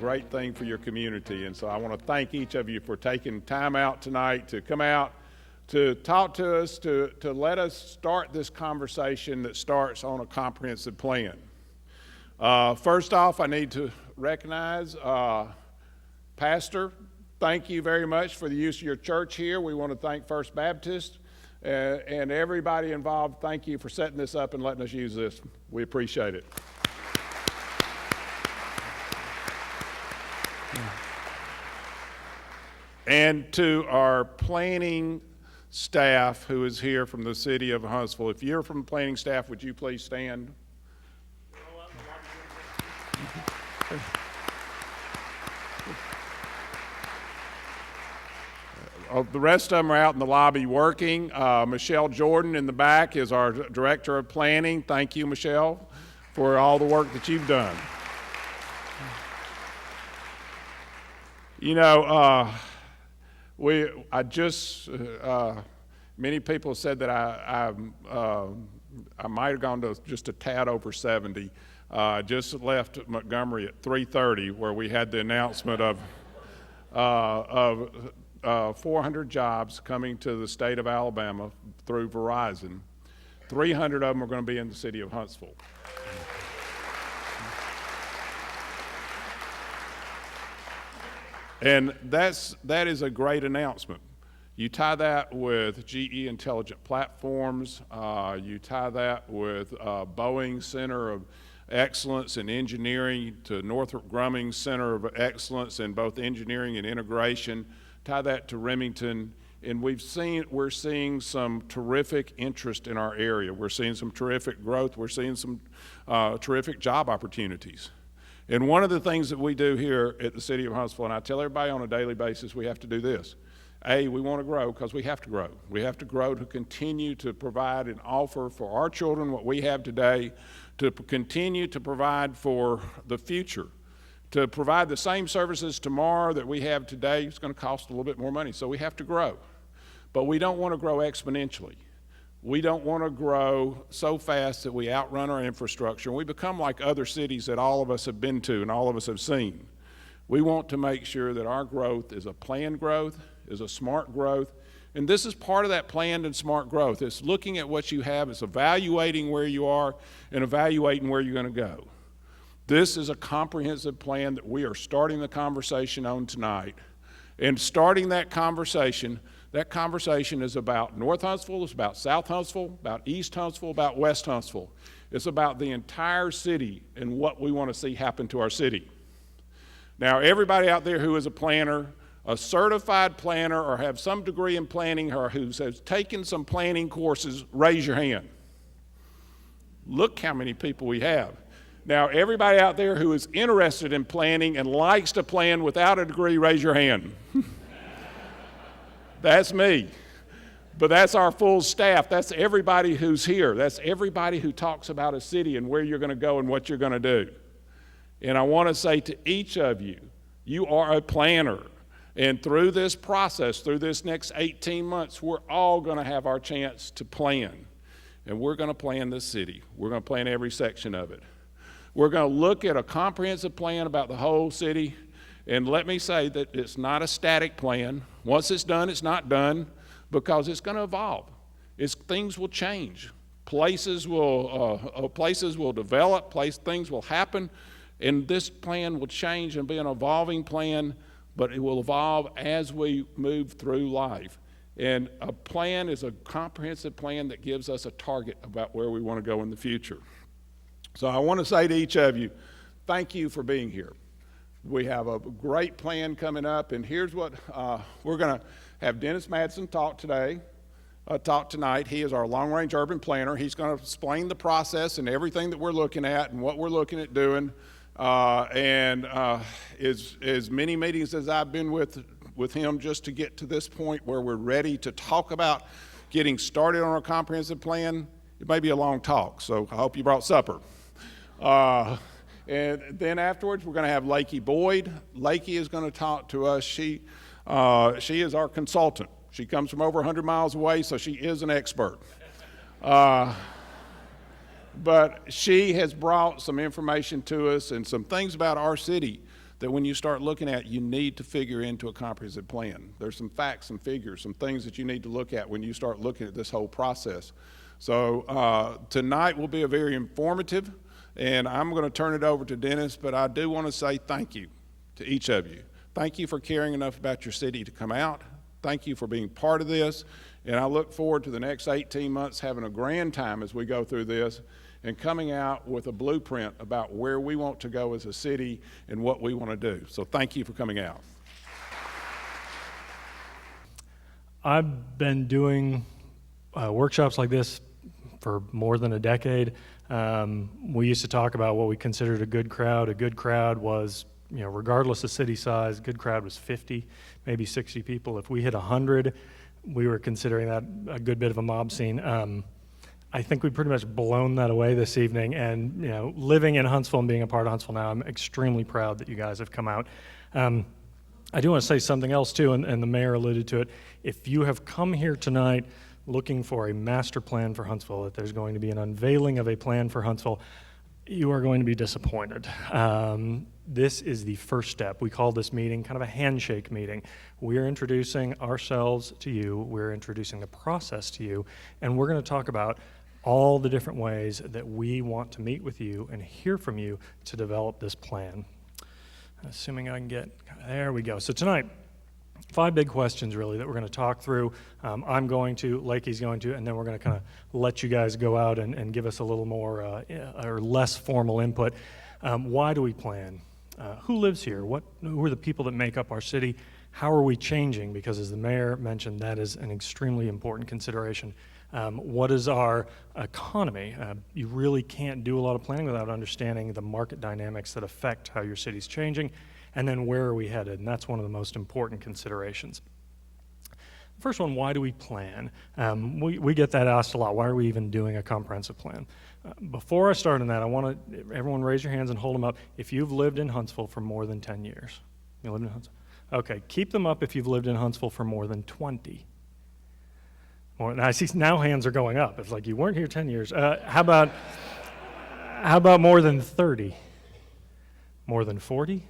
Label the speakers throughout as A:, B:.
A: great thing for your community. And so I want to thank each of you for taking time out tonight to come out to talk to us, to let us start this conversation that starts on a comprehensive plan. First off, I need to recognize Pastor. Thank you very much for the use of your church here. We want to thank First Baptist and everybody involved. Thank you for setting this up and letting us use this. We appreciate it. And to our planning staff who is here from the City of Huntsville. If you're from the planning staff, would you please stand? The rest of them are out in the lobby working. Michelle Jordan in the back is our Director of Planning. Thank you, Michelle, for all the work that you've done. You know, many people said that I might have gone to just a tad over 70. Just left Montgomery at 3:30, where we had the announcement of 400 jobs coming to the state of Alabama through Verizon. 300 of them are going to be in the city of Huntsville. And that is a great announcement. You tie that with GE Intelligent Platforms, you tie that with Boeing Center of Excellence in Engineering to Northrop Grumman Center of Excellence in both engineering and integration, tie that to Remington, and we're seeing some terrific interest in our area. We're seeing some terrific growth. We're seeing some terrific job opportunities. And one of the things that we do here at the City of Huntsville, and I tell everybody on a daily basis, we have to do this. We want to grow because we have to grow. We have to grow to continue to provide and offer for our children what we have today, to continue to provide for the future, to provide the same services tomorrow that we have today. It's going to cost a little bit more money, so we have to grow. But we don't want to grow exponentially. We don't want to grow so fast that we outrun our infrastructure and we become like other cities that all of us have been to and all of us have seen. We want to make sure that our growth is a planned growth, is a smart growth, and this is part of that planned and smart growth. It's looking at what you have, it's evaluating where you are and evaluating where you're going to go. This is a comprehensive plan that we are starting the conversation on tonight. And starting that conversation is about North Huntsville, it's about South Huntsville, about East Huntsville, about West Huntsville. It's about the entire city and what we want to see happen to our city. Now, everybody out there who is a planner, a certified planner, or have some degree in planning, or who has taken some planning courses, raise your hand. Look how many people we have. Now, everybody out there who is interested in planning and likes to plan without a degree, raise your hand. That's me. But that's our full staff. That's everybody who's here. That's everybody who talks about a city and where you're going to go and what you're going to do. And I want to say to each of you, you are a planner. And through this process, through this next 18 months, we're all going to have our chance to plan. And we're going to plan this city. We're going to plan every section of it. We're going to look at a comprehensive plan about the whole city. And let me say that it's not a static plan. Once it's done, it's not done, because it's going to evolve. Things will change. Places will develop. Things will happen. And this plan will change and be an evolving plan, but it will evolve as we move through life. And a plan is a comprehensive plan that gives us a target about where we want to go in the future. So I want to say to each of you, thank you for being here. We have a great plan coming up, and here's what we're going to have Dennis Madsen talk tonight. He is our long-range urban planner. He's going to explain the process and everything that we're looking at and what we're looking at doing. As many meetings as I've been with him just to get to this point where we're ready to talk about getting started on a comprehensive plan, it may be a long talk, so I hope you brought supper. And then afterwards, we're going to have Lakey Boyd. Lakey is going to talk to us. She is our consultant. She comes from over 100 miles away, so she is an expert. But she has brought some information to us and some things about our city that when you start looking at, you need to figure into a comprehensive plan. There's some facts, some figures, some things that you need to look at when you start looking at this whole process. So tonight will be a very informative, and I'm going to turn it over to Dennis, but I do want to say thank you to each of you. Thank you for caring enough about your city to come out. Thank you for being part of this, and I look forward to the next 18 months having a grand time as we go through this and coming out with a blueprint about where we want to go as a city and what we want to do. So thank you for coming out.
B: I've been doing workshops like this for more than a decade. We used to talk about what we considered a good crowd. A good crowd was, regardless of city size, a good crowd was 50, maybe 60 people. If we hit 100, we were considering that a good bit of a mob scene. I think we've pretty much blown that away this evening, and living in Huntsville and being a part of Huntsville now, I'm extremely proud that you guys have come out. I do want to say something else too, and the mayor alluded to it. If you have come here tonight looking for a master plan for Huntsville, that there's going to be an unveiling of a plan for Huntsville, you are going to be disappointed. This is the first step. We call this meeting kind of a handshake meeting. We're introducing ourselves to you, we're introducing the process to you, and we're going to talk about all the different ways that we want to meet with you and hear from you to develop this plan. Assuming I can get, there we go. So tonight, 5 big questions really that we're going to talk through. I'm going to, Lakey's going to, and then we're going to kind of let you guys go out and give us a little more or less formal input. Why do we plan? Who lives here? Who are the people that make up our city? How are we changing? Because as the mayor mentioned, that is an extremely important consideration. What is our economy? You really can't do a lot of planning without understanding the market dynamics that affect how your city's changing. And then where are we headed? And that's one of the most important considerations. First one, why do we plan? We get that asked a lot. Why are we even doing a comprehensive plan? Before I start on that, I want everyone raise your hands and hold them up if you've lived in Huntsville for more than 10 years. You lived in Huntsville? Okay, keep them up if you've lived in Huntsville for more than 20. Now I see now hands are going up. It's like you weren't here 10 years. How about more than 30? More than 40?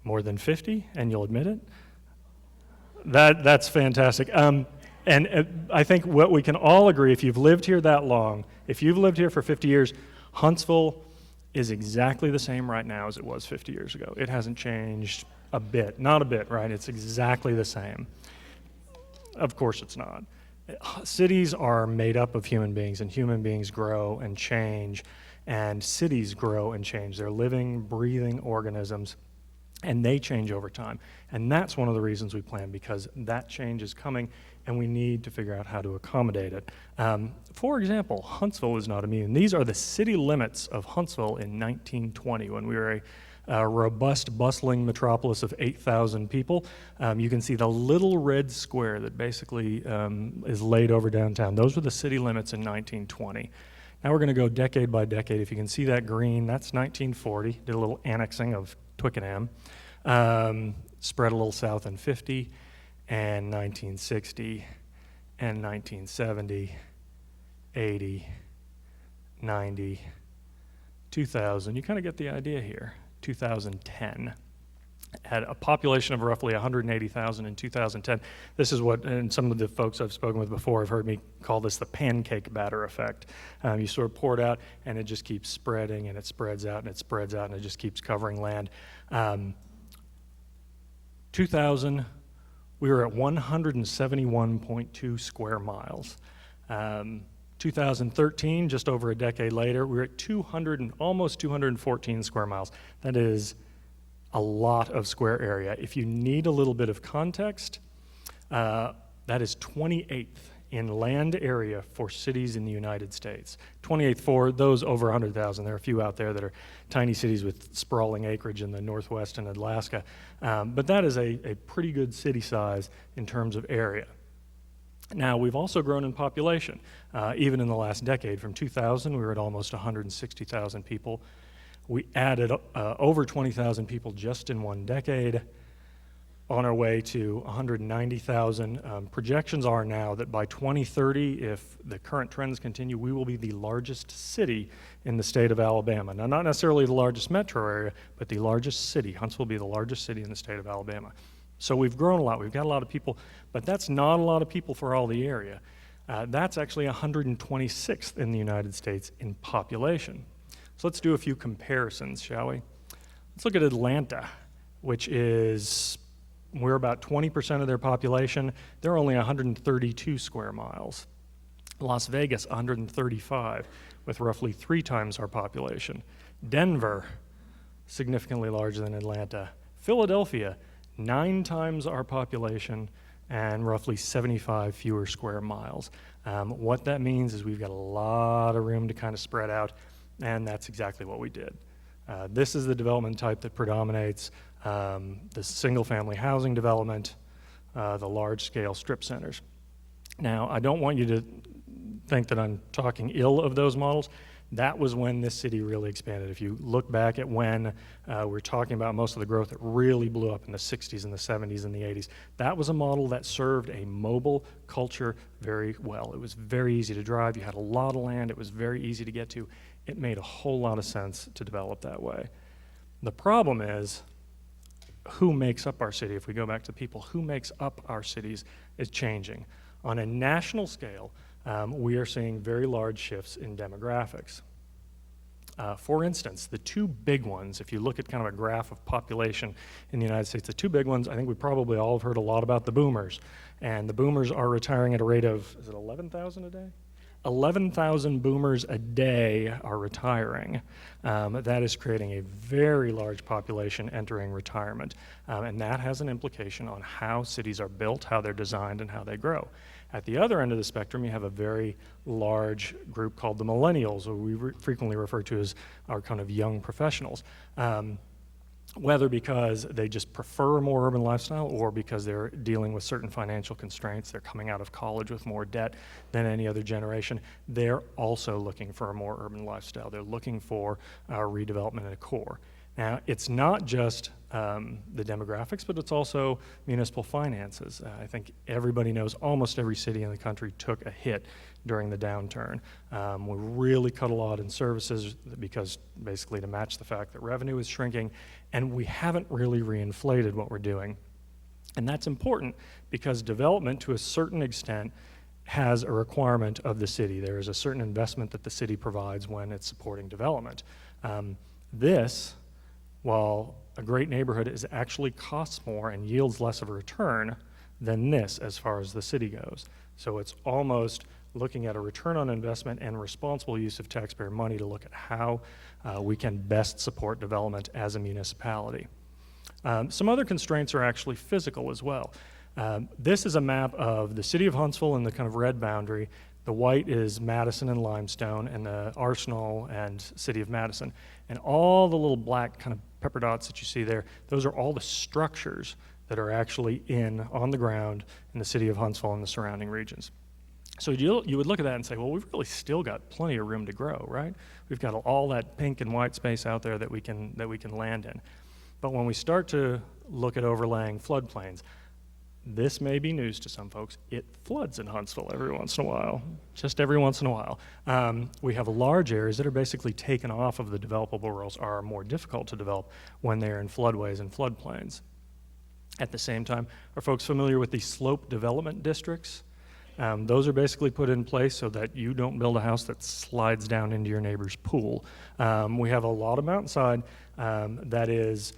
B: More than 50? And you'll admit it? That's fantastic. And I think what we can all agree, if you've lived here that long, if you've lived here for 50 years, Huntsville is exactly the same right now as it was 50 years ago. It hasn't changed a bit. Not a bit, right? It's exactly the same. Of course it's not. Cities are made up of human beings, and human beings grow and change, and cities grow and change. They're living, breathing organisms, and they change over time. And that's one of the reasons we plan, because that change is coming, and we need to figure out how to accommodate it. For example, Huntsville is not immune. These are the city limits of Huntsville in 1920, when we were a robust, bustling metropolis of 8,000 people. You can see the little red square that basically is laid over downtown. Those were the city limits in 1920. Now we're going to go decade by decade. If you can see that green, that's 1940. Did a little annexing of Twickenham. Spread a little south in 50, and 1960, and 1970, 80, 90, 2000. You kind of get the idea here. 2010 had a population of roughly 180,000 in 2010. This is what, and some of the folks I've spoken with before have heard me call this the pancake batter effect. You sort of pour it out, and it just keeps spreading, and it spreads out, and it spreads out, and it just keeps covering land. 2000, we were at 171.2 square miles. 2013, just over a decade later, we were at almost 214 square miles. That is a lot of square area. If you need a little bit of context, that is 28th in land area for cities in the United States. 28th for those over 100,000. There are a few out there that are tiny cities with sprawling acreage in the Northwest and Alaska. But that is a pretty good city size in terms of area. Now, we've also grown in population. Even in the last decade, from 2000, we were at almost 160,000 people. We added over 20,000 people just in one decade. on our way to 190,000. Projections are now that by 2030, if the current trends continue, we will be the largest city in the state of Alabama. Now, not necessarily the largest metro area, but the largest city. Huntsville will be the largest city in the state of Alabama. So we've grown a lot. We've got a lot of people, but that's not a lot of people for all the area. That's actually 126th in the United States in population. So let's do a few comparisons, shall we? Let's look at Atlanta, which is, we're about 20% of their population. They're only 132 square miles. Las Vegas, 135, with roughly 3 times our population. Denver, significantly larger than Atlanta. Philadelphia, 9 times our population and roughly 75 fewer square miles. What that means is we've got a lot of room to kind of spread out, and that's exactly what we did. This is the development type that predominates, the single-family housing development, the large-scale strip centers. Now, I don't want you to think that I'm talking ill of those models. That was when this city really expanded. If you look back at when we're talking about most of the growth that really blew up in the 60s and the 70s and the 80s, that was a model that served a mobile culture very well. It was very easy to drive. You had a lot of land. It was very easy to get to. It made a whole lot of sense to develop that way. The problem is who makes up our city. If we go back to people, who makes up our cities is changing. On a national scale, we are seeing very large shifts in demographics. For instance, the 2 big ones, if you look at kind of a graph of population in the United States, the 2 big ones, I think we probably all have heard a lot about the boomers. And the boomers are retiring at a rate of, is it 11,000 a day? 11,000 boomers a day are retiring. That is creating a very large population entering retirement. And that has an implication on how cities are built, how they're designed, and how they grow. At the other end of the spectrum, you have a very large group called the millennials, or we frequently refer to as our kind of young professionals. Whether because they just prefer a more urban lifestyle or because they're dealing with certain financial constraints, they're coming out of college with more debt than any other generation, they're also looking for a more urban lifestyle. They're looking for redevelopment in a core. Now, it's not just the demographics, but it's also municipal finances. I think everybody knows almost every city in the country took a hit during the downturn. We really cut a lot in services because basically to match the fact that revenue is shrinking, and we haven't really reinflated what we're doing. And that's important because development to a certain extent has a requirement of the city. There is a certain investment that the city provides when it's supporting development. This, while a great neighborhood, is actually costs more and yields less of a return than this as far as the city goes. So it's almost looking at a return on investment and responsible use of taxpayer money to look at how we can best support development as a municipality. Some other constraints are actually physical as well. This is a map of the city of Huntsville and the kind of red boundary. The white is Madison and Limestone, and the Arsenal and City of Madison. And all the little black kind of pepper dots that you see there, those are all the structures that are actually on the ground in the city of Huntsville and the surrounding regions. So you would look at that and say, well, we've really still got plenty of room to grow, right? We've got all that pink and white space out there that we can land in. But when we start to look at overlaying floodplains, this may be news to some folks. It floods in Huntsville every once in a while, just every once in a while. We have large areas that are basically taken off of the developable areas, are more difficult to develop when they're in floodways and floodplains. At the same time, are folks familiar with the slope development districts? Those are basically put in place so that you don't build a house that slides down into your neighbor's pool. We have a lot of mountainside that is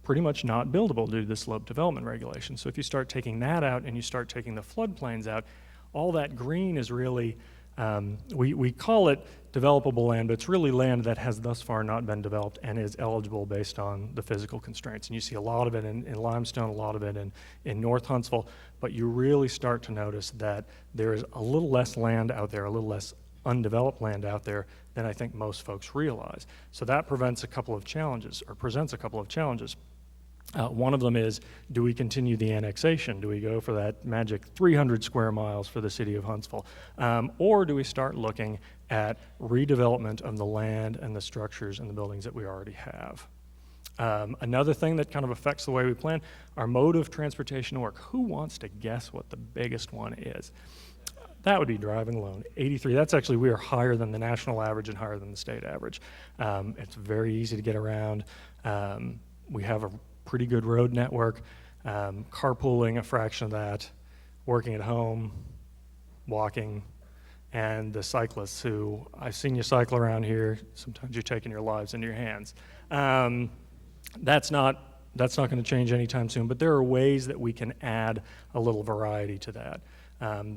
B: pretty much not buildable due to the slope development regulation. So if you start taking that out and you start taking the floodplains out, all that green is really, we call it developable land, but it's really land that has thus far not been developed and is eligible based on the physical constraints. And you see a lot of it in Limestone, a lot of it in North Huntsville, but you really start to notice that there is a little less land out there, a little less undeveloped land out there than I think most folks realize. So that presents a couple of challenges. One of them is, do we continue the annexation? Do we go for that magic 300 square miles for the city of Huntsville? Or do we start looking at redevelopment of the land and the structures and the buildings that we already have? Another thing that kind of affects the way we plan, our mode of transportation to work. Who wants to guess what the biggest one is? That would be driving alone, 83. That's actually, we are higher than the national average and higher than the state average. It's very easy to get around. We have a pretty good road network. Carpooling, a fraction of that. Working at home, walking, and the cyclists who, I've seen you cycle around here, sometimes you're taking your lives into your hands. That's not going to change anytime soon, but there are ways that we can add a little variety to that.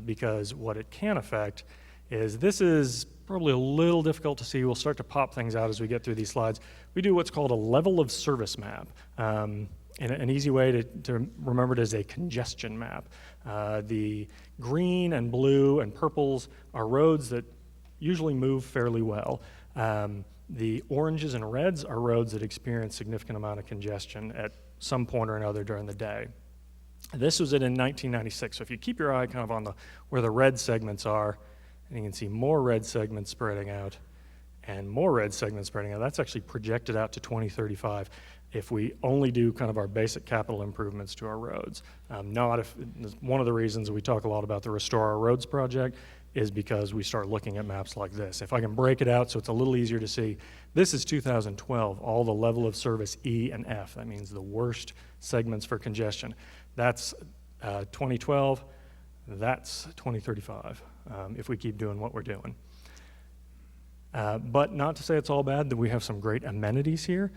B: Because what it can affect is, this is probably a little difficult to see. We'll start to pop things out as we get through these slides. We do what's called a level of service map. And an easy way to remember it is a congestion map. The green and blue and purples are roads that usually move fairly well. The oranges and reds are roads that experience significant amount of congestion at some point or another during the day. This was it in 1996. So if you keep your eye kind of on where the red segments are, and you can see more red segments spreading out and more red segments spreading out, that's actually projected out to 2035 if we only do kind of our basic capital improvements to our roads. One of the reasons we talk a lot about the Restore Our Roads project is because we start looking at maps like this. If I can break it out so it's a little easier to see, this is 2012, all the level of service E and F. That means the worst segments for congestion. That's 2012, that's 2035, if we keep doing what we're doing. But not to say it's all bad, that we have some great amenities here.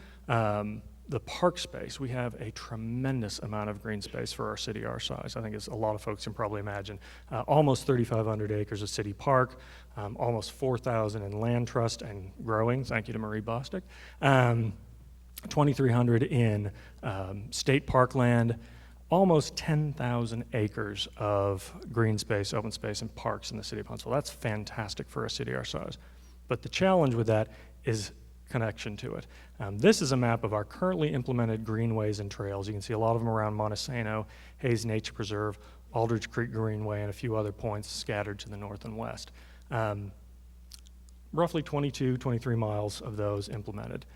B: The park space, we have a tremendous amount of green space for our city our size. I think as a lot of folks can probably imagine. Almost 3,500 acres of city park, almost 4,000 in land trust and growing, thank you to Marie Bostic. 2,300 in state park land, almost 10,000 acres of green space, open space, and parks in the city of Huntsville. That's fantastic for a city our size. But the challenge with that is connection to it. This is a map of our currently implemented greenways and trails. You can see a lot of them around Montesano, Hayes Nature Preserve, Aldridge Creek Greenway, and a few other points scattered to the north and west. Roughly 22, 23 miles of those implemented.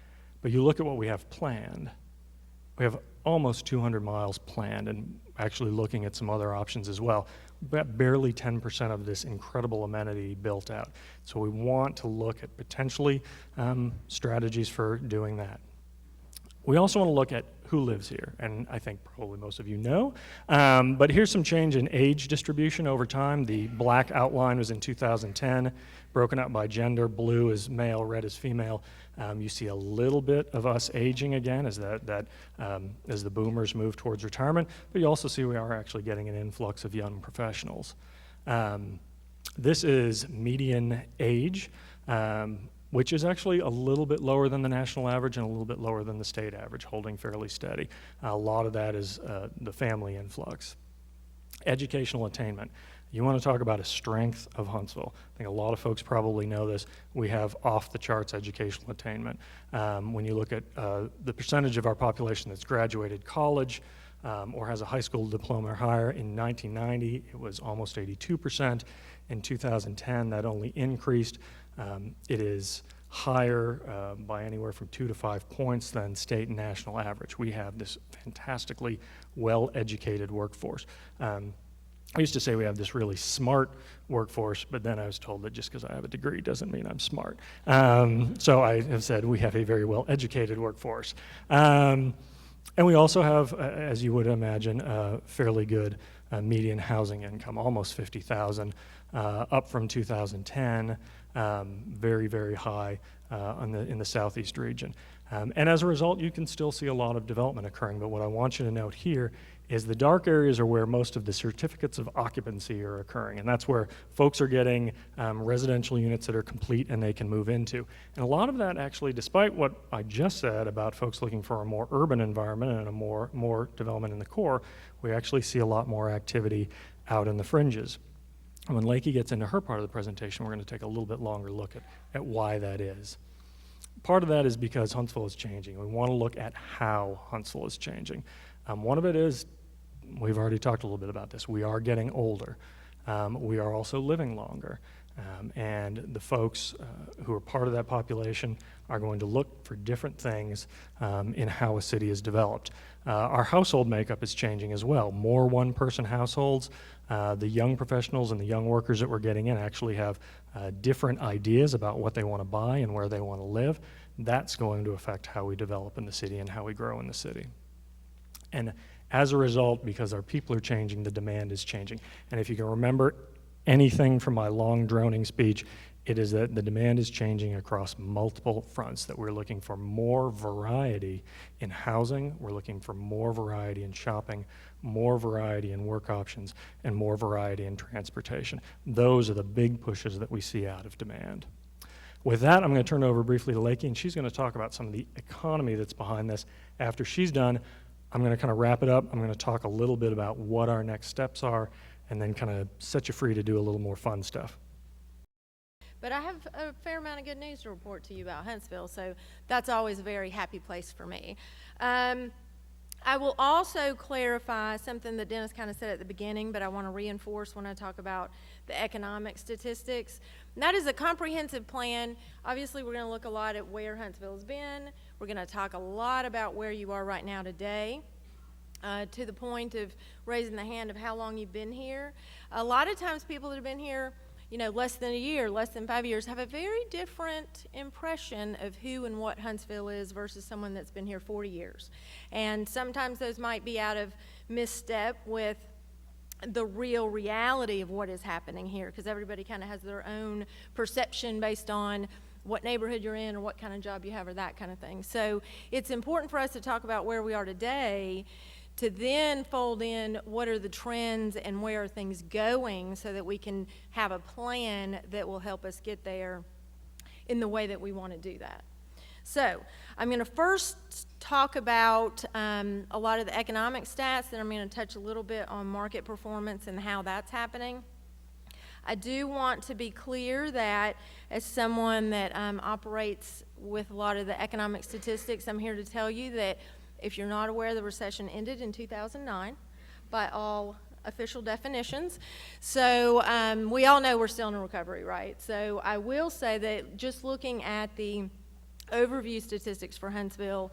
B: But you look at what we have planned. We have almost 200 miles planned, and actually looking at some other options as well. We've got barely 10% of this incredible amenity built out. So we want to look at potentially strategies for doing that. We also want to look at who lives here, and I think probably most of you know, but here's some change in age distribution over time. The black outline was in 2010, broken out by gender. Blue is male, red is female. You see a little bit of us aging again as as the boomers move towards retirement, but you also see we are actually getting an influx of young professionals. This is median age, which is actually a little bit lower than the national average and a little bit lower than the state average, holding fairly steady. A lot of that is the family influx. Educational attainment. You want to talk about a strength of Huntsville. I think a lot of folks probably know this. We have off-the-charts educational attainment. When you look at the percentage of our population that's graduated college or has a high school diploma or higher, in 1990 it was almost 82%. In 2010 that only increased. It is higher by anywhere from 2 to 5 points than state and national average. We have this fantastically well-educated workforce. I used to say we have this really smart workforce, but then I was told that just because I have a degree doesn't mean I'm smart. So I have said we have a very well-educated workforce. And we also have, as you would imagine, fairly good median housing income, almost $50,000, up from 2010, very, very high in the southeast region. And as a result, you can still see a lot of development occurring, but what I want you to note here is the dark areas are where most of the certificates of occupancy are occurring, and that's where folks are getting residential units that are complete and they can move into. And a lot of that actually, despite what I just said about folks looking for a more urban environment and a more development in the core, we actually see a lot more activity out in the fringes. And when Lakey gets into her part of the presentation, we're going to take a little bit longer look at why that is. Part of that is because Huntsville is changing. We want to look at how Huntsville is changing. One of it is, we've already talked a little bit about this, we are getting older. We are also living longer. And the folks who are part of that population are going to look for different things in how a city is developed. Our household makeup is changing as well. More one-person households. The young professionals and the young workers that we're getting in actually have different ideas about what they want to buy and where they want to live. That's going to affect how we develop in the city and how we grow in the city. And as a result, because our people are changing, the demand is changing. And if you can remember anything from my long droning speech, it is that the demand is changing across multiple fronts, that we're looking for more variety in housing, we're looking for more variety in shopping, more variety in work options, and more variety in transportation. Those are the big pushes that we see out of demand. With that, I'm going to turn it over briefly to Lakey, and she's going to talk about some of the economy that's behind this. After she's done, I'm going to kind of wrap it up. I'm going to talk a little bit about what our next steps are, and then kind of set you free to do a little more fun stuff.
C: But I have a fair amount of good news to report to you about Huntsville, so that's always a very happy place for me. I will also clarify something that Dennis kind of said at the beginning, but I want to reinforce when I talk about the economic statistics. And that is a comprehensive plan. Obviously, we're going to look a lot at where Huntsville has been. We're going to talk a lot about where you are right now today. To the point of raising the hand of how long you've been here. A lot of times people that have been here, you know, less than a year, less than 5 years, have a very different impression of who and what Huntsville is versus someone that's been here 40 years. And sometimes those might be out of misstep with the real reality of what is happening here, because everybody kind of has their own perception based on what neighborhood you're in or what kind of job you have or that kind of thing. So it's important for us to talk about where we are today, to then fold in what are the trends and where are things going, so that we can have a plan that will help us get there in the way that we want to do that. So I'm going to first talk about a lot of the economic stats, then I'm going to touch a little bit on market performance and how that's happening. I do want to be clear that as someone that operates with a lot of the economic statistics, I'm here to tell you that if you're not aware, the recession ended in 2009 by all official definitions. So we all know we're still in a recovery, right? So I will say that just looking at the overview statistics for Huntsville,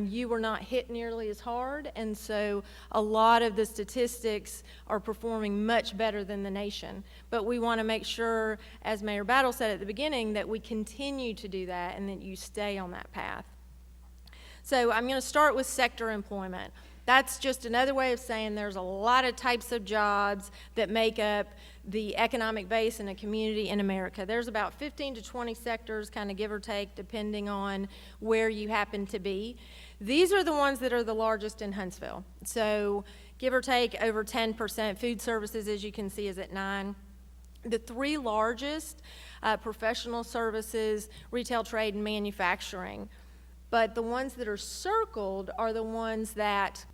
C: you were not hit nearly as hard, and so a lot of the statistics are performing much better than the nation. But we want to make sure, as Mayor Battle said at the beginning, that we continue to do that and that you stay on that path. So I'm going to start with sector employment. That's just another way of saying there's a lot of types of jobs that make up the economic base in a community in America. There's about 15 to 20 sectors, kind of give or take, depending on where you happen to be. These are the ones that are the largest in Huntsville. So give or take over 10%. Food services, as you can see, is at 9%. The three largest, professional services, retail, trade, and manufacturing. But the ones that are circled are the ones that,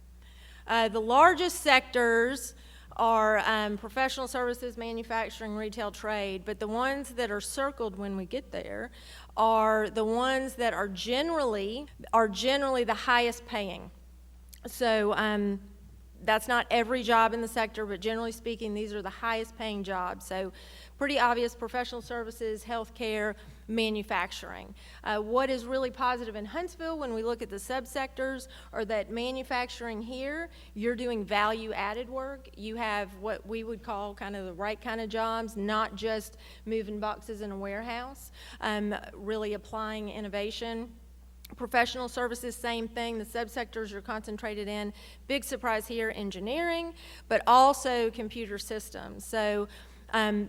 C: the largest sectors are professional services, manufacturing, retail, trade, but the ones that are circled when we get there are the ones that are generally the highest paying. So that's not every job in the sector, but generally speaking, these are the highest paying jobs. So pretty obvious: professional services, healthcare, manufacturing. What is really positive in Huntsville when we look at the subsectors are that manufacturing here, you're doing value added work. You have what we would call kind of the right kind of jobs, not just moving boxes in a warehouse, really applying innovation. Professional services, same thing. The subsectors you're concentrated in. Big surprise here, engineering, but also computer systems. So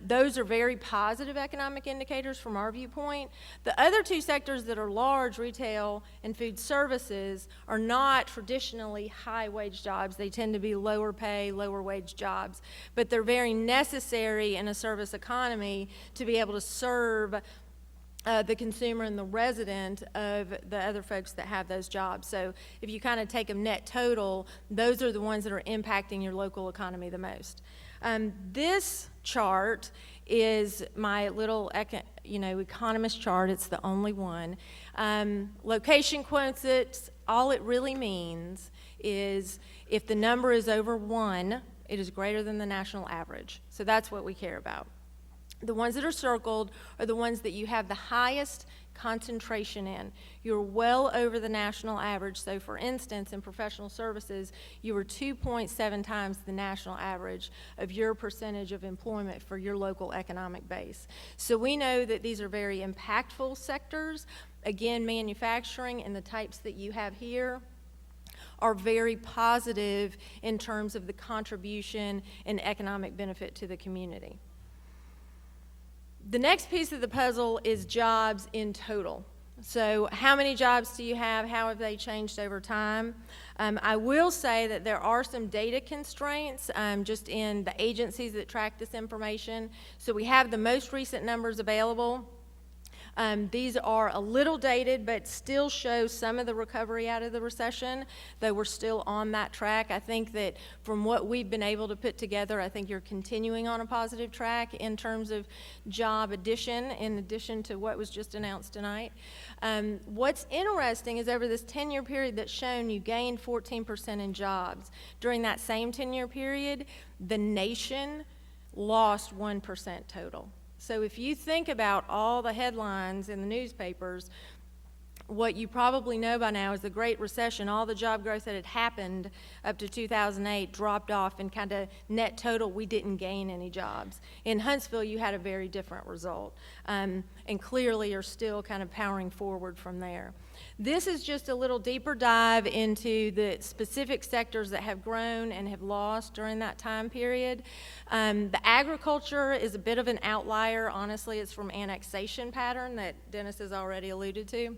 C: those are very positive economic indicators from our viewpoint. The other two sectors that are large, retail and food services, are not traditionally high wage jobs. They tend to be lower pay, lower wage jobs, but they're very necessary in a service economy to be able to serve the consumer and the resident of the other folks that have those jobs. So if you kind of take them net total, those are the ones that are impacting your local economy the most. This chart is my little economist chart. It's the only one. Location quotes it. All it really means is if the number is over 1, it is greater than the national average. So that's what we care about. The ones that are circled are the ones that you have the highest concentration in. You're well over the national average. So for instance, in professional services, you were 2.7 times the national average of your percentage of employment for your local economic base. So we know that these are very impactful sectors. Again, manufacturing and the types that you have here are very positive in terms of the contribution and economic benefit to the community. The next piece of the puzzle is jobs in total. So how many jobs do you have? How have they changed over time? I will say that there are some data constraints just in the agencies that track this information. So we have the most recent numbers available. These are a little dated, but still show some of the recovery out of the recession, though we're still on that track. I think that from what we've been able to put together, I think you're continuing on a positive track in terms of job addition, in addition to what was just announced tonight. What's interesting is over this 10-year period that's shown, you gained 14% in jobs. During that same 10-year period, the nation lost 1% total. So if you think about all the headlines in the newspapers, what you probably know by now is the Great Recession, all the job growth that had happened up to 2008 dropped off, and kind of net total, we didn't gain any jobs. In Huntsville, you had a very different result, and clearly are still kind of powering forward from there. This is just a little deeper dive into the specific sectors that have grown and have lost during that time period. The agriculture is a bit of an outlier. Honestly, it's from annexation pattern that Dennis has already alluded to.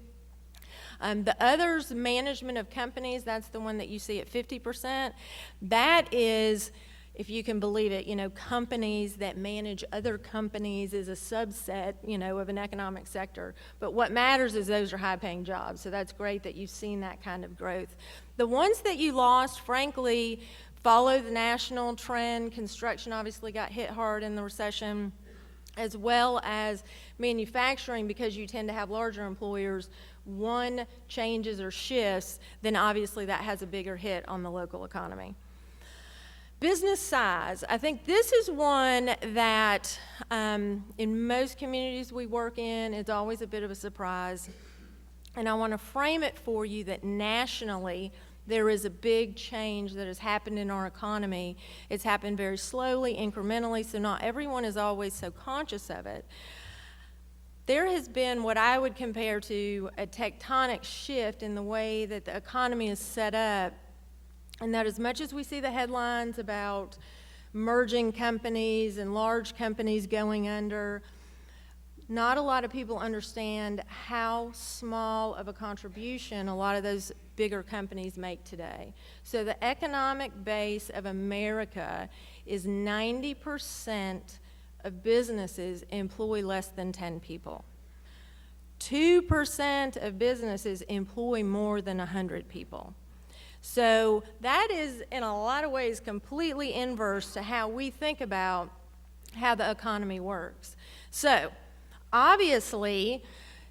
C: The others, management of companies, that's the one that you see at 50%. That is, if you can believe it, companies that manage other companies is a subset, of an economic sector. But what matters is those are high-paying jobs. So that's great that you've seen that kind of growth. The ones that you lost, frankly, follow the national trend. Construction obviously got hit hard in the recession, as well as manufacturing, because you tend to have larger employers. One changes or shifts, then obviously that has a bigger hit on the local economy. Business size. I think this is one that in most communities we work in is always a bit of a surprise. And I want to frame it for you that nationally there is a big change that has happened in our economy. It's happened very slowly, incrementally, so not everyone is always so conscious of it. There has been what I would compare to a tectonic shift in the way that the economy is set up, and that as much as we see the headlines about merging companies and large companies going under, not a lot of people understand how small of a contribution a lot of those bigger companies make today. So the economic base of America is 90% of businesses employ less than 10 people. 2% of businesses employ more than 100 people. So that is, in a lot of ways, completely inverse to how we think about how the economy works. So obviously,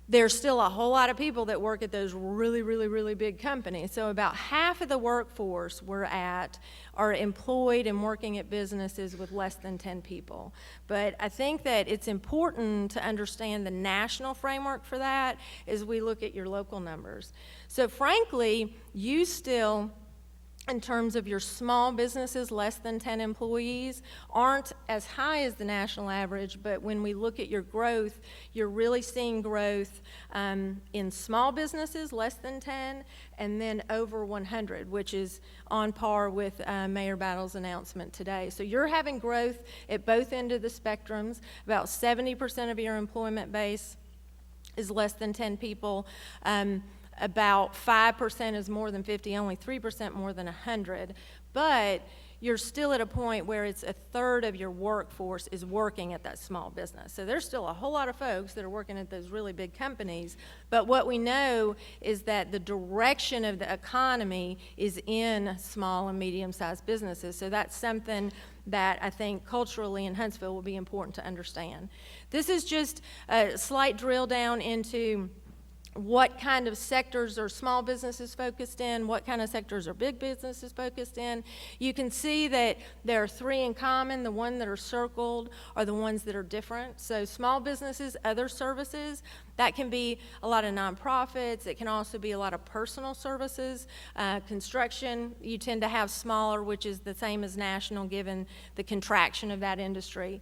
C: there's still a whole lot of people that work at those really, really, really big companies. So about half of the workforce we're at are employed and working at businesses with less than 10 people. But I think that it's important to understand the national framework for that as we look at your local numbers. So frankly, you still, in terms of your small businesses, less than 10 employees, aren't as high as the national average, but when we look at your growth, you're really seeing growth in small businesses, less than 10, and then over 100, which is on par with Mayor Battle's announcement today. So you're having growth at both ends of the spectrums. About 70% of your employment base is less than 10 people. About 5% is more than 50, only 3% more than 100. But you're still at a point where it's a third of your workforce is working at that small business. So there's still a whole lot of folks that are working at those really big companies. But what we know is that the direction of the economy is in small and medium-sized businesses. So that's something that I think culturally in Huntsville will be important to understand. This is just a slight drill down into what kind of sectors are small businesses focused in, what kind of sectors are big businesses focused in. You can see that there are three in common. The ones that are circled are the ones that are different. So small businesses, other services, that can be a lot of nonprofits. It can also be a lot of personal services. Construction, you tend to have smaller, which is the same as national given the contraction of that industry.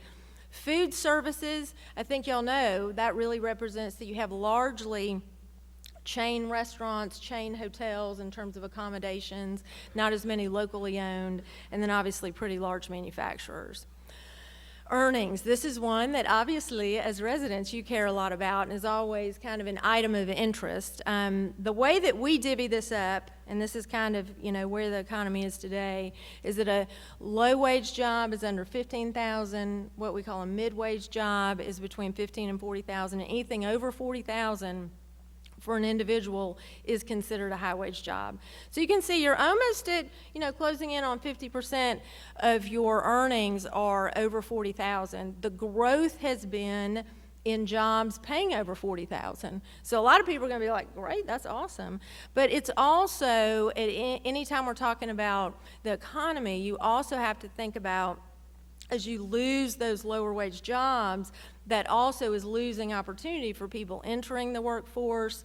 C: Food services, I think y'all know, that really represents that you have largely chain restaurants, chain hotels in terms of accommodations, not as many locally owned, and then obviously pretty large manufacturers. Earnings, this is one that obviously as residents you care a lot about and is always kind of an item of interest. The way that we divvy this up, and this is kind of where the economy is today, is that a low-wage job is under $15,000. What we call a mid-wage job is between $15,000 and $40,000, and anything over $40,000 for an individual is considered a high-wage job. So you can see you're almost at, closing in on 50% of your earnings are over $40,000. The growth has been in jobs paying over $40,000. So a lot of people are going to be like, great, that's awesome. But it's also, anytime we're talking about the economy, you also have to think about, as you lose those lower wage jobs, that also is losing opportunity for people entering the workforce,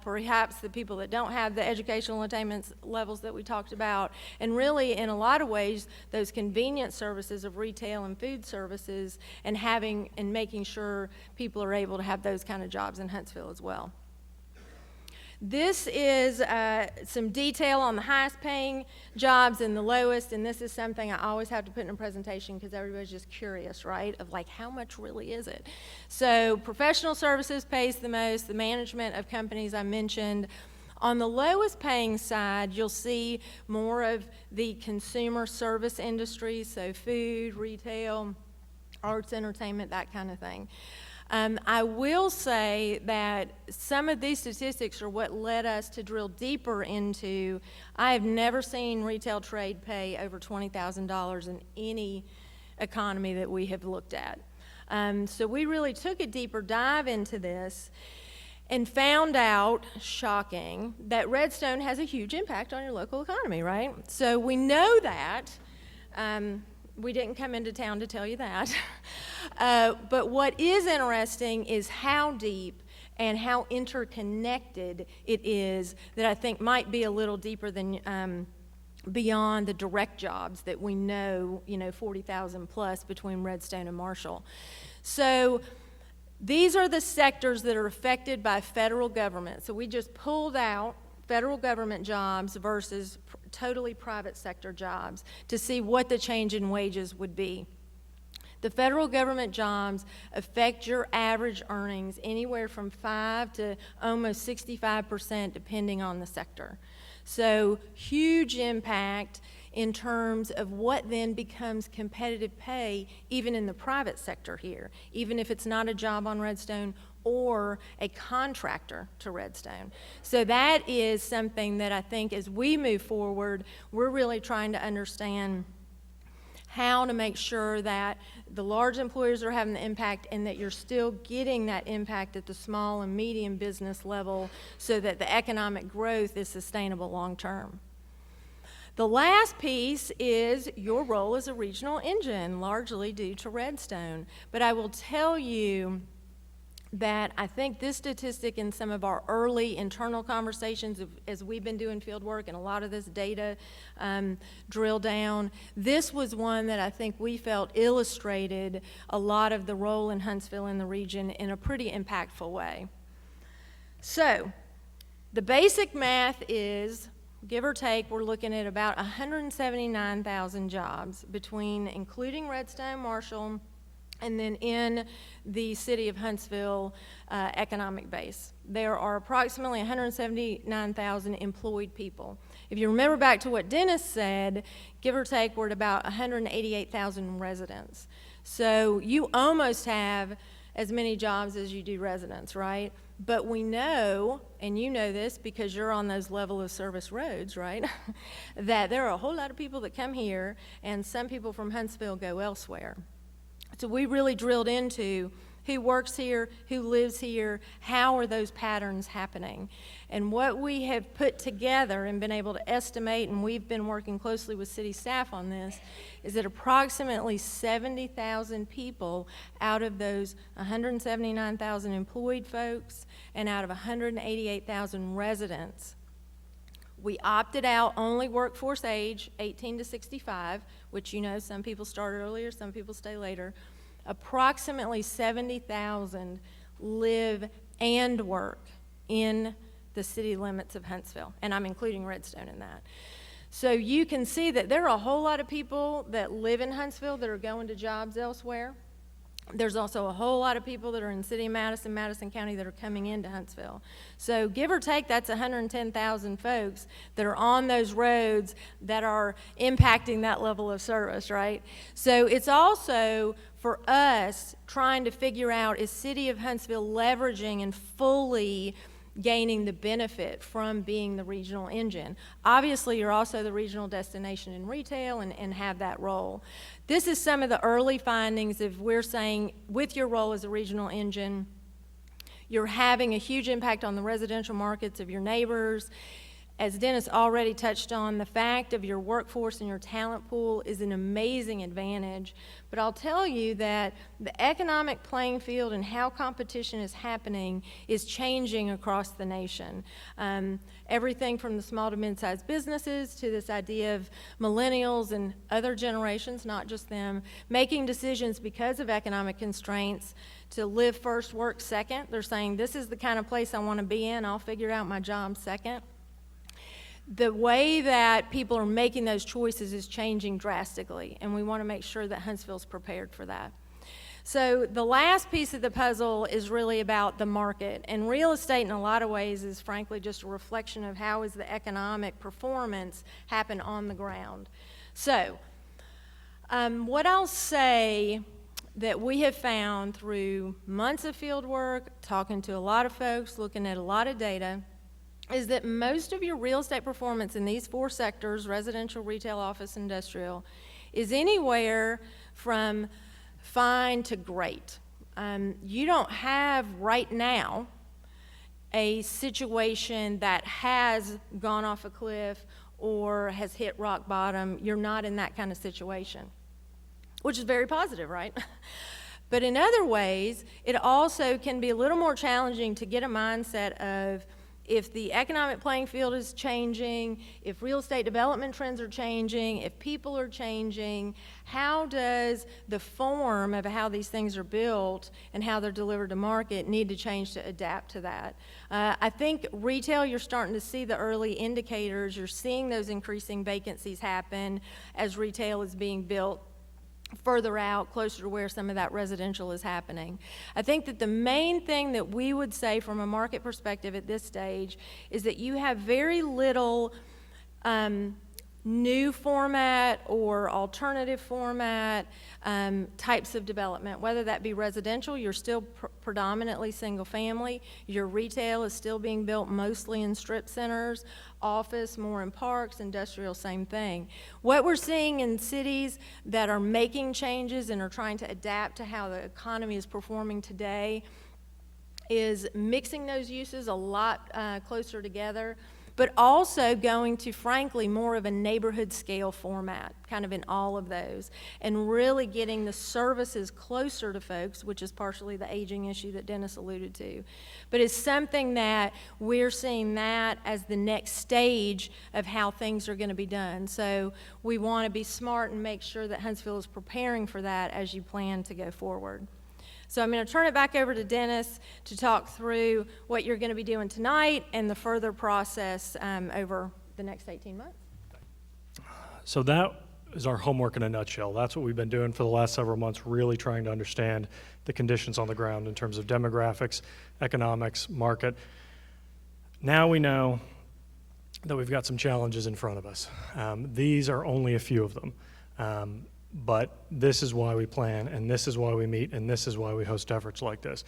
C: perhaps the people that don't have the educational attainment levels that we talked about, and really in a lot of ways those convenience services of retail and food services, and making sure people are able to have those kind of jobs in Huntsville as well. This is some detail on the highest paying jobs and the lowest, and this is something I always have to put in a presentation because everybody's just curious, right, of like how much really is it. So professional services pays the most, the management of companies I mentioned. On the lowest paying side, you'll see more of the consumer service industries, so food, retail, arts, entertainment, that kind of thing. I will say that some of these statistics are what led us to drill deeper into, I have never seen retail trade pay over $20,000 in any economy that we have looked at. So we really took a deeper dive into this and found out, shocking, that Redstone has a huge impact on your local economy, right? So we know that. We didn't come into town to tell you that. But what is interesting is how deep and how interconnected it is that I think might be a little deeper than beyond the direct jobs that we know, 40,000 plus between Redstone and Marshall. So these are the sectors that are affected by federal government. So we just pulled out federal government jobs versus totally private sector jobs to see what the change in wages would be. The federal government jobs affect your average earnings anywhere from 5 to almost 65% depending on the sector. So huge impact in terms of what then becomes competitive pay even in the private sector here, even if it's not a job on Redstone or a contractor to Redstone. So that is something that I think as we move forward, we're really trying to understand how to make sure that the large employers are having the impact and that you're still getting that impact at the small and medium business level so that the economic growth is sustainable long term. The last piece is your role as a regional engine, largely due to Redstone. But I will tell you that I think this statistic in some of our early internal conversations as we've been doing field work and a lot of this data drill down, this was one that I think we felt illustrated a lot of the role in Huntsville in the region in a pretty impactful way. So the basic math is, give or take, we're looking at about 179,000 jobs including Redstone, Marshall, and then in the City of Huntsville economic base. There are approximately 179,000 employed people. If you remember back to what Dennis said, give or take, we're at about 188,000 residents. So you almost have as many jobs as you do residents, right? But we know, and you know this because you're on those level of service roads, right, that there are a whole lot of people that come here and some people from Huntsville go elsewhere. So we really drilled into who works here, who lives here, how are those patterns happening? And what we have put together and been able to estimate, and we've been working closely with city staff on this, is that approximately 70,000 people out of those 179,000 employed folks and out of 188,000 residents, we opted out only workforce age, 18 to 65, which you know some people start earlier, some people stay later. Approximately 70,000 live and work in the city limits of Huntsville, and I'm including Redstone in that. So you can see that there are a whole lot of people that live in Huntsville that are going to jobs elsewhere. There's also a whole lot of people that are in City of Madison, Madison County that are coming into Huntsville. So give or take, that's 110,000 folks that are on those roads that are impacting that level of service, right? So it's also for us trying to figure out, is City of Huntsville leveraging and fully gaining the benefit from being the regional engine? Obviously, you're also the regional destination in retail and have that role. This is some of the early findings of we're saying with your role as a regional engine, you're having a huge impact on the residential markets of your neighbors. As Dennis already touched on, the fact of your workforce and your talent pool is an amazing advantage. But I'll tell you that the economic playing field and how competition is happening is changing across the nation. Everything from the small to mid-sized businesses to this idea of millennials and other generations, not just them, making decisions because of economic constraints to live first, work second. They're saying, this is the kind of place I want to be in. I'll figure out my job second. The way that people are making those choices is changing drastically, and we want to make sure that Huntsville's prepared for that. So the last piece of the puzzle is really about the market, and real estate in a lot of ways is frankly just a reflection of how is the economic performance happen on the ground. So what I'll say that we have found through months of field work, talking to a lot of folks, looking at a lot of data, is that most of your real estate performance in these four sectors, residential, retail, office, industrial, is anywhere from fine to great. You don't have right now a situation that has gone off a cliff or has hit rock bottom. You're not in that kind of situation, which is very positive, right? But in other ways, it also can be a little more challenging to get a mindset of, if the economic playing field is changing, if real estate development trends are changing, if people are changing, how does the form of how these things are built and how they're delivered to market need to change to adapt to that? I think retail, you're starting to see the early indicators. You're seeing those increasing vacancies happen as retail is being built further out, closer to where some of that residential is happening. I think that the main thing that we would say from a market perspective at this stage is that you have very little new format or alternative format types of development, whether that be residential, you're still predominantly single family, your retail is still being built mostly in strip centers, office more in parks, industrial same thing. What we're seeing in cities that are making changes and are trying to adapt to how the economy is performing today is mixing those uses a lot closer together, but also going to, frankly, more of a neighborhood scale format, kind of in all of those, and really getting the services closer to folks, which is partially the aging issue that Dennis alluded to. But it's something that we're seeing that as the next stage of how things are going to be done. So we want to be smart and make sure that Huntsville is preparing for that as you plan to go forward. So I'm going to turn it back over to Dennis to talk through what you're going to be doing tonight and the further process over the next 18 months.
B: So that is our homework in a nutshell. That's what we've been doing for the last several months, really trying to understand the conditions on the ground in terms of demographics, economics, market. Now we know that we've got some challenges in front of us. These are only a few of them. But this is why we plan, and this is why we meet, and this is why we host efforts like this.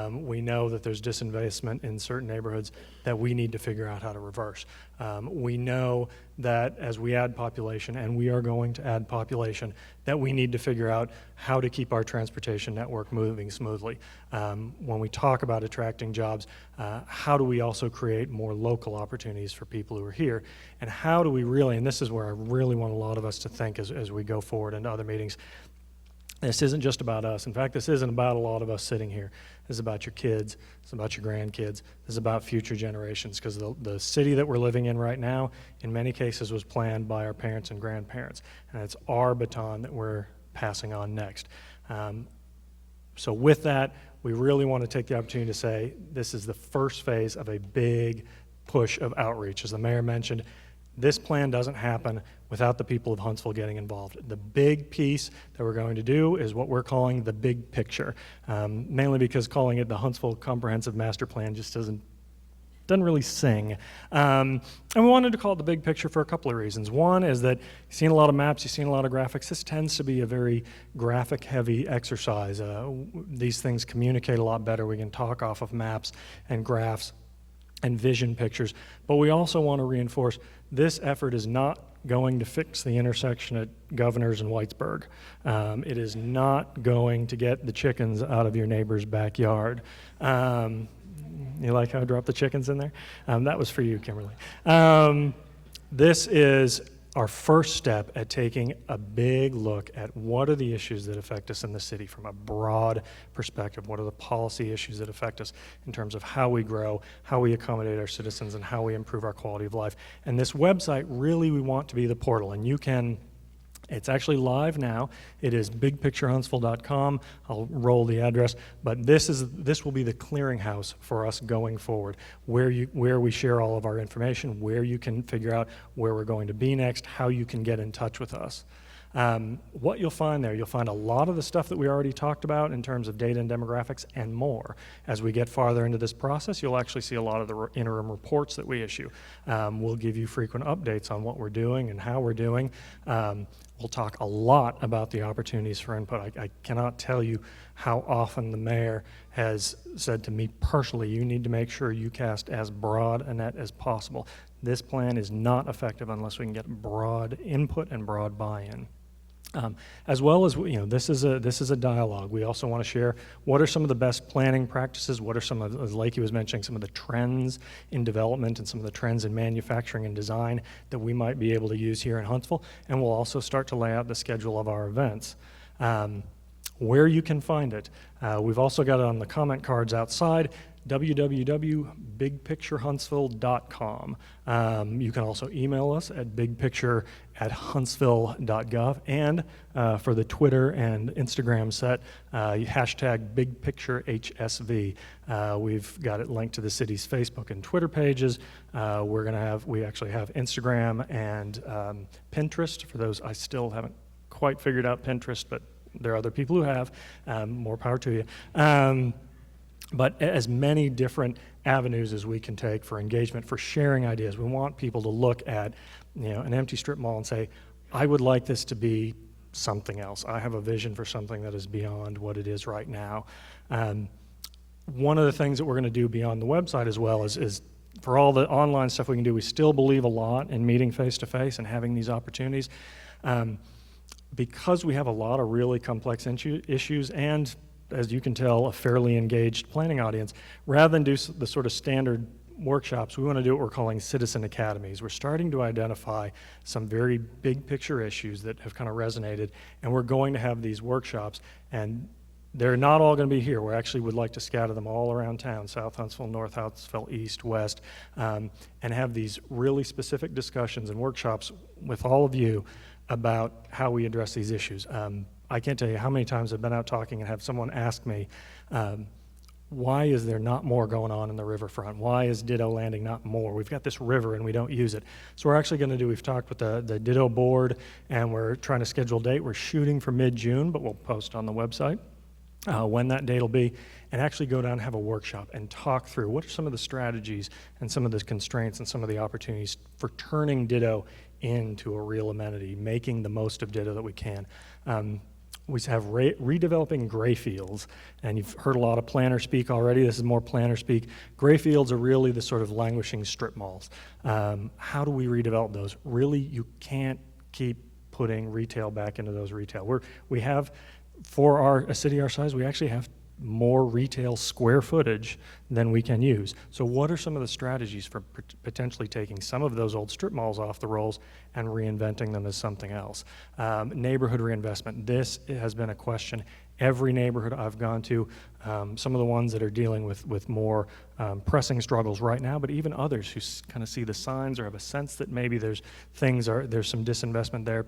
B: We know that there's disinvestment in certain neighborhoods that we need to figure out how to reverse. We know that as we add population, and we are going to add population, that we need to figure out how to keep our transportation network moving smoothly. When we talk about attracting jobs, how do we also create more local opportunities for people who are here? And how do we really, and this is where I really want a lot of us to think as we go forward into other meetings, this isn't just about us. In fact, this isn't about a lot of us sitting here. This is about your kids. It's about your grandkids. This is about future generations, because the city that we're living in right now, in many cases, was planned by our parents and grandparents. And it's our baton that we're passing on next. So with that, we really want to take the opportunity to say this is the first phase of a big push of outreach. As the mayor mentioned, this plan doesn't happen without the people of Huntsville getting involved. The big piece that we're going to do is what we're calling the big picture, mainly because calling it the Huntsville Comprehensive Master Plan just doesn't really sing. And we wanted to call it the big picture for a couple of reasons. One is that you've seen a lot of maps, you've seen a lot of graphics. This tends to be a very graphic-heavy exercise. These things communicate a lot better. We can talk off of maps and graphs and vision pictures. But we also want to reinforce this effort is not going to fix the intersection at Governor's and Whitesburg. It is not going to get the chickens out of your neighbor's backyard. You like how I dropped the chickens in there? That was for you, Kimberly. This is our first step at taking a big look at what are the issues that affect us in the city from a broad perspective. What are the policy issues that affect us in terms of how we grow, how we accommodate our citizens, and how we improve our quality of life. And this website, really, we want to be the portal. And you can, it's actually live now. It is bigpicturehuntsville.com. I'll roll the address, but this will be the clearinghouse for us going forward, where we share all of our information, where you can figure out where we're going to be next, how you can get in touch with us. What you'll find there, you'll find a lot of the stuff that we already talked about in terms of data and demographics and more. As we get farther into this process, you'll actually see a lot of the interim reports that we issue. We'll give you frequent updates on what we're doing and how we're doing. We'll talk a lot about the opportunities for input. I cannot tell you how often the mayor has said to me personally, you need to make sure you cast as broad a net as possible. This plan is not effective unless we can get broad input and broad buy-in. As well as, this is a dialogue. We also want to share what are some of the best planning practices, what are some of, as Lakey was mentioning, some of the trends in development and some of the trends in manufacturing and design that we might be able to use here in Huntsville. And we'll also start to lay out the schedule of our events. Where you can find it. We've also got it on the comment cards outside, www.bigpicturehuntsville.com. You can also email us at bigpicture@huntsville.gov, and for the Twitter and Instagram set, hashtag BigPictureHSV. We've got it linked to the city's Facebook and Twitter pages. We actually have Instagram and Pinterest. For those, I still haven't quite figured out Pinterest, but there are other people who have. More power to you. But as many different avenues as we can take for engagement, for sharing ideas. We want people to look at, an empty strip mall and say, I would like this to be something else. I have a vision for something that is beyond what it is right now. One of the things that we're going to do beyond the website as well is for all the online stuff we can do, we still believe a lot in meeting face-to-face and having these opportunities. Because we have a lot of really complex issues and, as you can tell, a fairly engaged planning audience, rather than do the sort of standard workshops, we want to do what we're calling citizen academies. We're starting to identify some very big picture issues that have kind of resonated, and we're going to have these workshops, and they're not all going to be here. We actually would like to scatter them all around town, South Huntsville, North Huntsville, East, West, and have these really specific discussions and workshops with all of you about how we address these issues. I can't tell you how many times I've been out talking and have someone ask me, why is there not more going on in the riverfront? Why is Ditto Landing not more? We've got this river and we don't use it. So we're actually going to we've talked with the Ditto board, and we're trying to schedule a date. We're shooting for mid-June, but we'll post on the website when that date will be, and actually go down and have a workshop and talk through what are some of the strategies and some of the constraints and some of the opportunities for turning Ditto into a real amenity, making the most of Ditto that we can. We have redeveloping gray fields, and you've heard a lot of planner speak already. This is more planner speak. Gray fields are really the sort of languishing strip malls. How do we redevelop those? Really, you can't keep putting retail back into those retail. We have, for a city our size, we actually have more retail square footage than we can use. So what are some of the strategies for potentially taking some of those old strip malls off the rolls and reinventing them as something else? Neighborhood reinvestment. This has been a question. Every neighborhood I've gone to, some of the ones that are dealing with more pressing struggles right now, but even others who kind of see the signs or have a sense that maybe there's some disinvestment there.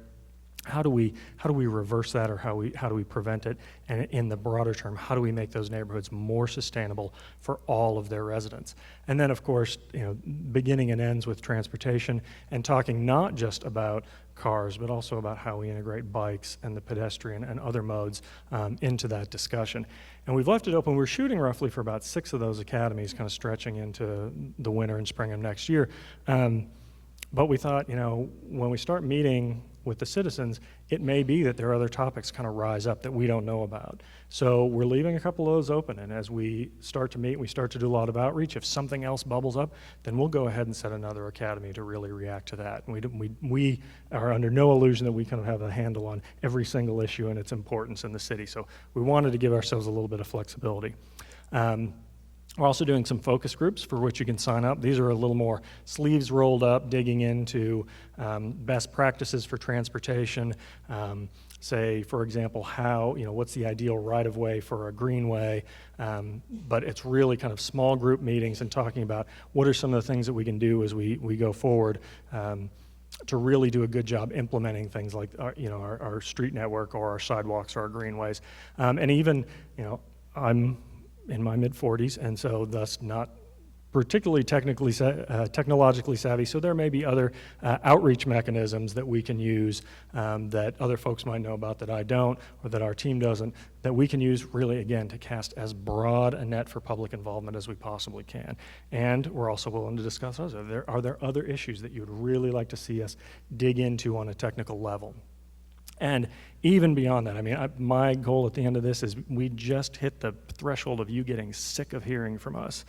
B: How do we reverse that, or how do we prevent it? And in the broader term, how do we make those neighborhoods more sustainable for all of their residents? And then, of course, beginning and ends with transportation, and talking not just about cars, but also about how we integrate bikes and the pedestrian and other modes into that discussion. And we've left it open. We're shooting roughly for about 6 of those academies, kind of stretching into the winter and spring of next year. But we thought, when we start meeting with the citizens, it may be that there are other topics kind of rise up that we don't know about. So we're leaving a couple of those open, and as we start to meet, we start to do a lot of outreach. If something else bubbles up, then we'll go ahead and set another academy to really react to that. And we are under no illusion that we kind of have a handle on every single issue and its importance in the city. So we wanted to give ourselves a little bit of flexibility. We're also doing some focus groups for which you can sign up. These are a little more sleeves rolled up, digging into best practices for transportation. Say, for example, what's the ideal right-of-way for a greenway? But it's really kind of small group meetings and talking about what are some of the things that we can do as we go forward to really do a good job implementing things like our street network or our sidewalks or our greenways. And even, I'm in my mid-40s, and so thus not particularly technologically savvy, so there may be other outreach mechanisms that we can use that other folks might know about that I don't, or that our team doesn't, that we can use really, again, to cast as broad a net for public involvement as we possibly can. And we're also willing to discuss those. Are there other issues that you would really like to see us dig into on a technical level? And even beyond that, my goal at the end of this is we just hit the threshold of you getting sick of hearing from us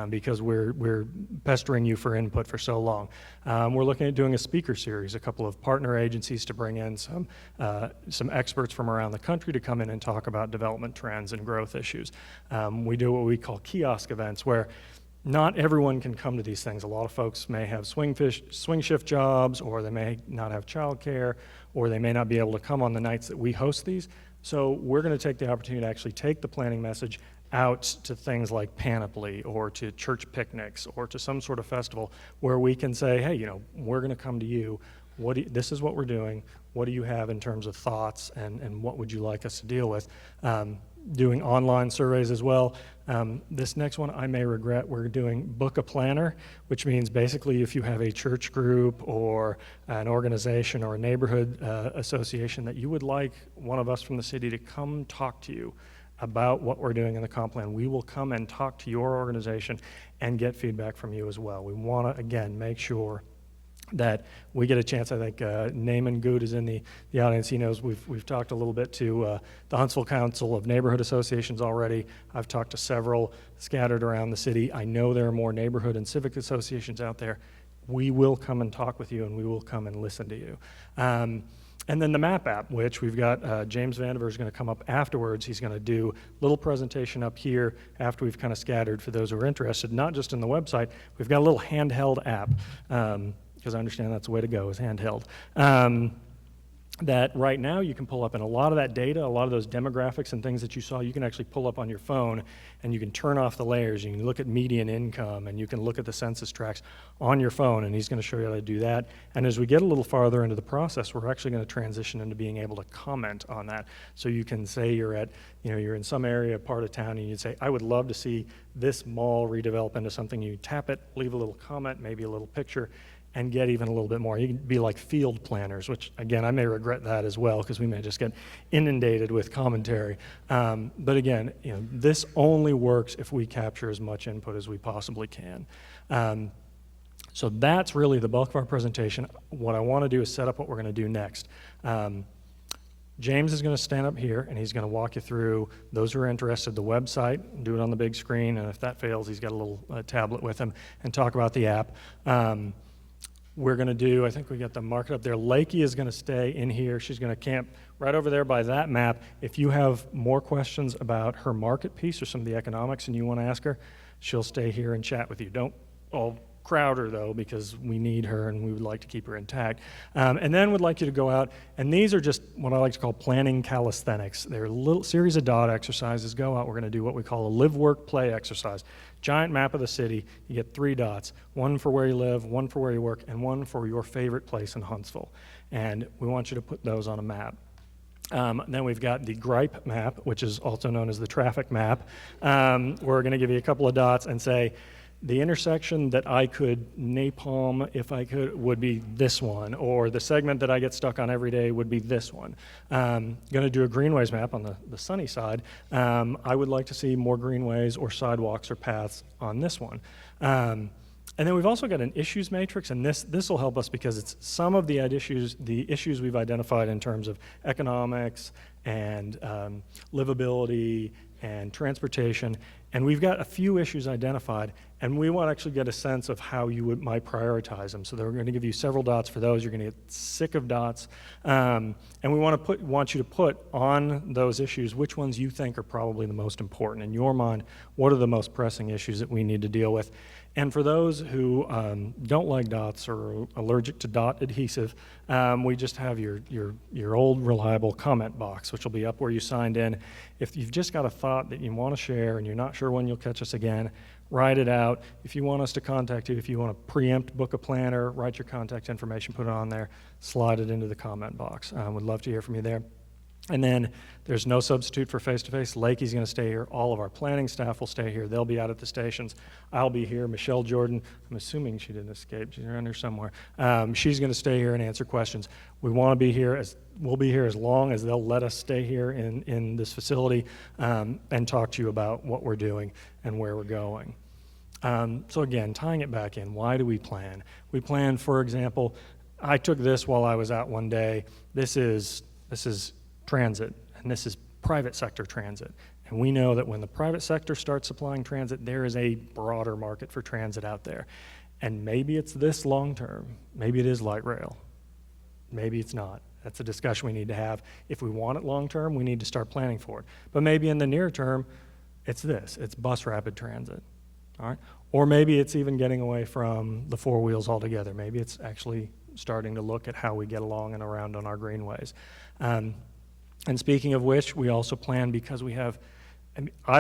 B: because we're pestering you for input for so long. We're looking at doing a speaker series, a couple of partner agencies to bring in some experts from around the country to come in and talk about development trends and growth issues. We do what we call kiosk events, where not everyone can come to these things. A lot of folks may have swing shift jobs, or they may not have childcare, or they may not be able to come on the nights that we host these. So we're going to take the opportunity to actually take the planning message out to things like Panoply, or to church picnics, or to some sort of festival where we can say, hey, we're going to come to you. This is what we're doing. What do you have in terms of thoughts, and what would you like us to deal with? Doing online surveys as well. This next one I may regret. We're doing book a planner, which means basically if you have a church group or an organization or a neighborhood association that you would like one of us from the city to come talk to you about what we're doing in the comp plan, we will come and talk to your organization and get feedback from you as well. We want to, again, make sure that we get a chance. I think Naaman Good is in the audience. He knows we've talked a little bit to the Huntsville Council of Neighborhood Associations already. I've talked to several scattered around the city. I know there are more neighborhood and civic associations out there. We will come and talk with you, and we will come and listen to you. And then the map app, which we've got James Vandiver is going to come up afterwards. He's going to do a little presentation up here after we've kind of scattered for those who are interested, not just in the website. We've got a little handheld app. Because I understand that's the way to go, is handheld. That right now you can pull up, and a lot of that data, a lot of those demographics and things that you saw, you can actually pull up on your phone, and you can turn off the layers. You can look at median income, and you can look at the census tracts on your phone, and he's going to show you how to do that. And as we get a little farther into the process, we're actually going to transition into being able to comment on that. So you can say you're in some area, part of town, and you'd say, I would love to see this mall redevelop into something. You tap it, leave a little comment, maybe a little picture, and get even a little bit more. You can be like field planners, which, again, I may regret that as well, because we may just get inundated with commentary. But again, this only works if we capture as much input as we possibly can. So that's really the bulk of our presentation. What I want to do is set up what we're going to do next. James is going to stand up here, and he's going to walk you through, those who are interested, the website, do it on the big screen, and if that fails, he's got a little tablet with him, and talk about the app. We're going to do, I think we got the market up there. Lakey is going to stay in here. She's going to camp right over there by that map. If you have more questions about her market piece or some of the economics and you want to ask her, she'll stay here and chat with you. Don't all crowd her, though, because we need her and we would like to keep her intact. And then we'd like you to go out, and these are just what I like to call planning calisthenics. They're a little series of dot exercises. Go out, we're going to do what we call a live, work, play exercise. Giant map of the city, you get 3 dots, one for where you live, one for where you work, and one for your favorite place in Huntsville. And we want you to put those on a map. Then we've got the gripe map, which is also known as the traffic map. We're going to give you a couple of dots and say, the intersection that I could napalm if I could would be this one, or the segment that I get stuck on every day would be this one. Going to do a greenways map on the sunny side. I would like to see more greenways or sidewalks or paths on this one. And then we've also got an issues matrix, and this will help us because it's some of the issues we've identified in terms of economics and livability and transportation, and we've got a few issues identified, and we want to actually get a sense of how you might prioritize them. So we're going to give you several dots for those. You're going to get sick of dots, and we want you to put on those issues which ones you think are probably the most important. In your mind, what are the most pressing issues that we need to deal with? And for those who don't like dots or are allergic to dot adhesive, we just have your old reliable comment box, which will be up where you signed in. If you've just got a thought that you want to share and you're not sure when you'll catch us again, write it out. If you want us to contact you, if you want to preempt, book a planner, write your contact information, put it on there, slide it into the comment box. Would love to hear from you there. And then there's no substitute for face-to-face. Lakey's going to stay here. All of our planning staff will stay here. They'll be out at the stations. I'll be here. Michelle Jordan, I'm assuming she didn't escape. She's around here somewhere. She's going to stay here and answer questions. We'll be here as long as they'll let us stay here in this facility and talk to you about what we're doing and where we're going. So again, tying it back in, why do we plan? We plan, for example, I took this while I was out one day. This is transit, and this is private sector transit. And we know that when the private sector starts supplying transit, there is a broader market for transit out there. And maybe it's this long term. Maybe it is light rail. Maybe it's not. That's a discussion we need to have. If we want it long term, we need to start planning for it. But maybe in the near term, it's bus rapid transit. All right? Or maybe it's even getting away from the 4 wheels altogether. Maybe it's actually starting to look at how we get along and around on our greenways. And speaking of which, we also plan because I've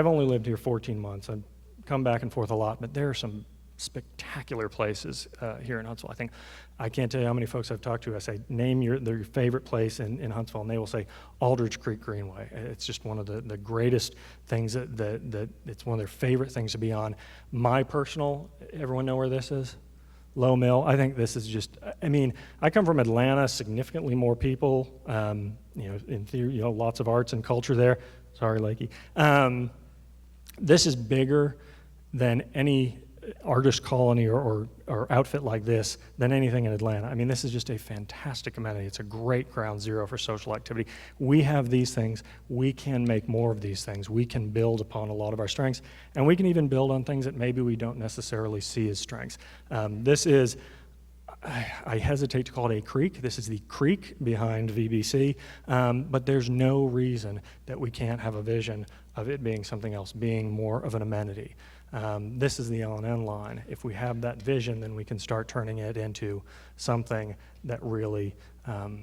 B: only lived here 14 months. I've come back and forth a lot, but there are some spectacular places here in Huntsville. I can't tell you how many folks I've talked to. I say, name their favorite place in Huntsville, and they will say Aldridge Creek Greenway. It's just one of the greatest things that it's one of their favorite things to be on. My personal, everyone know where this is? Low Mill. I think this is just, I come from Atlanta, significantly more people, in theory, lots of arts and culture there. Sorry, Lakey. This is bigger than any artist colony or outfit like this than anything in Atlanta. This is just a fantastic amenity. It's a great ground zero for social activity. We have these things. We can make more of these things. We can build upon a lot of our strengths, and we can even build on things that maybe we don't necessarily see as strengths. This is, I hesitate to call it a creek. This is the creek behind VBC, but there's no reason that we can't have a vision of it being something else, being more of an amenity. This is the L&N line. If we have that vision, then we can start turning it into something that really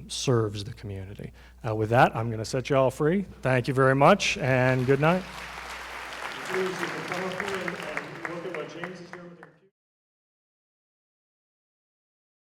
B: serves the community. With that, I'm going to set you all free. Thank you very much, and good night. Please, you can come up here and